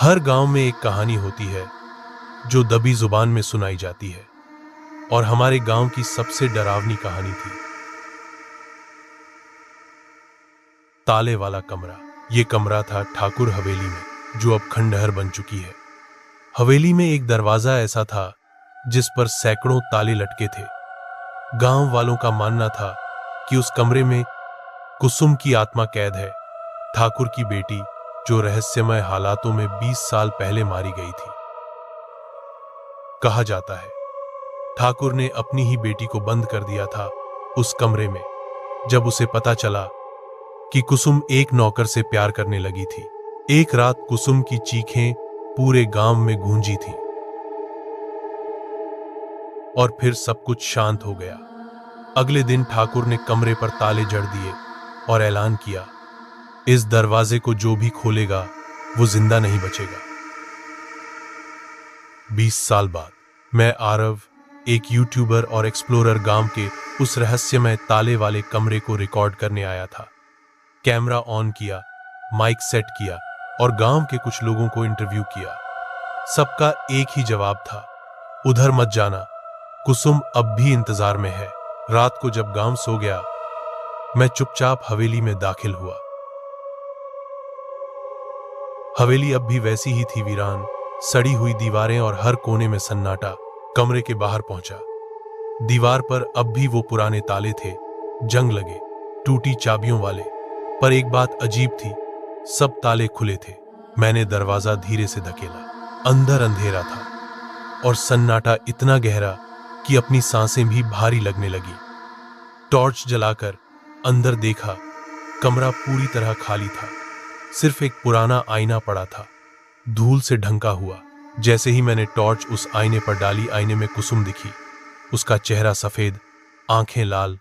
हर गांव में एक कहानी होती है जो दबी जुबान में सुनाई जाती है, और हमारे गांव की सबसे डरावनी कहानी थी ताले वाला कमरा। यह कमरा था ठाकुर हवेली में, जो अब खंडहर बन चुकी है। हवेली में एक दरवाजा ऐसा था जिस पर सैकड़ों ताले लटके थे। गांव वालों का मानना था कि उस कमरे में कुसुम की आत्मा कैद है, ठाकुर की बेटी जो रहस्यमय हालातों में 20 साल पहले मारी गई थी। कहा जाता है ठाकुर ने अपनी ही बेटी को बंद कर दिया था उस कमरे में, जब उसे पता चला कि कुसुम एक नौकर से प्यार करने लगी थी। एक रात कुसुम की चीखें पूरे गांव में गूंजी थीं, और फिर सब कुछ शांत हो गया। अगले दिन ठाकुर ने कमरे पर ताले जड़ दिए और ऐलान किया, इस दरवाजे को जो भी खोलेगा वो जिंदा नहीं बचेगा। 20 साल बाद मैं आरव, एक यूट्यूबर और एक्सप्लोरर, गांव के उस रहस्यमय ताले वाले कमरे को रिकॉर्ड करने आया था। कैमरा ऑन किया, माइक सेट किया और गांव के कुछ लोगों को इंटरव्यू किया। सबका एक ही जवाब था, उधर मत जाना, कुसुम अब भी इंतजार में है। रात को जब गांव सो गया, मैं चुपचाप हवेली में दाखिल हुआ। हवेली अब भी वैसी ही थी, वीरान, सड़ी हुई दीवारें और हर कोने में सन्नाटा। कमरे के बाहर पहुंचा। दीवार पर अब भी वो पुराने ताले थे, जंग लगे, टूटी चाबियों वाले। पर एक बात अजीब थी, सब ताले खुले थे। मैंने दरवाजा धीरे से धकेला। अंदर अंधेरा था और सन्नाटा इतना गहरा कि अपनी सांसें भी भारी लगने लगी। टॉर्च जलाकर अंदर देखा, कमरा पूरी तरह खाली था। सिर्फ एक पुराना आईना पड़ा था, धूल से ढंका हुआ। जैसे ही मैंने टॉर्च उस आईने पर डाली, आईने में कुसुम दिखी। उसका चेहरा सफेद, आंखें लाल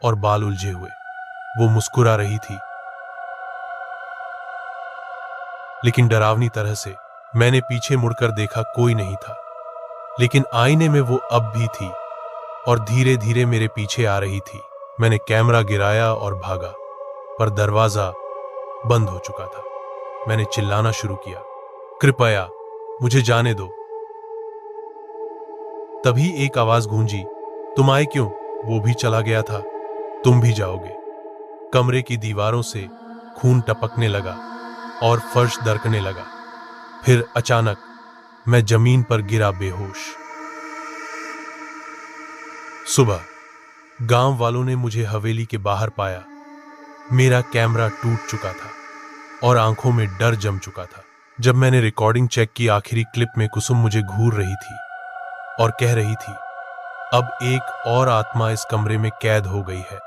और बाल उलझे हुए। वो मुस्कुरा रही थी, लेकिन डरावनी तरह से। मैंने पीछे मुड़कर देखा, कोई नहीं था, लेकिन आईने में वो अब भी थी और धीरे धीरे मेरे पीछे आ रही थी। मैंने कैमरा गिराया और भागा, पर दरवाजा बंद हो चुका था। मैंने चिल्लाना शुरू किया, कृपया मुझे जाने दो। तभी एक आवाज गूंजी, तुम आए क्यों? वो भी चला गया था, तुम भी जाओगे। कमरे की दीवारों से खून टपकने लगा और फर्श दरकने लगा। फिर अचानक मैं जमीन पर गिरा बेहोश। सुबह गांव वालों ने मुझे हवेली के बाहर पाया। मेरा कैमरा टूट चुका था और आंखों में डर जम चुका था। जब मैंने रिकॉर्डिंग चेक की, आखिरी क्लिप में कुसुम मुझे घूर रही थी और कह रही थी, अब एक और आत्मा इस कमरे में कैद हो गई है।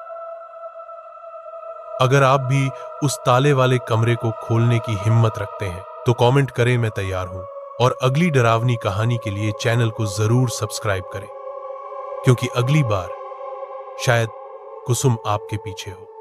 अगर आप भी उस ताले वाले कमरे को खोलने की हिम्मत रखते हैं तो कमेंट करें, मैं तैयार हूं। और अगली डरावनी कहानी के लिए चैनल को जरूर सब्सक्राइब करें, क्योंकि अगली बार शायद कुसुम आपके पीछे हो।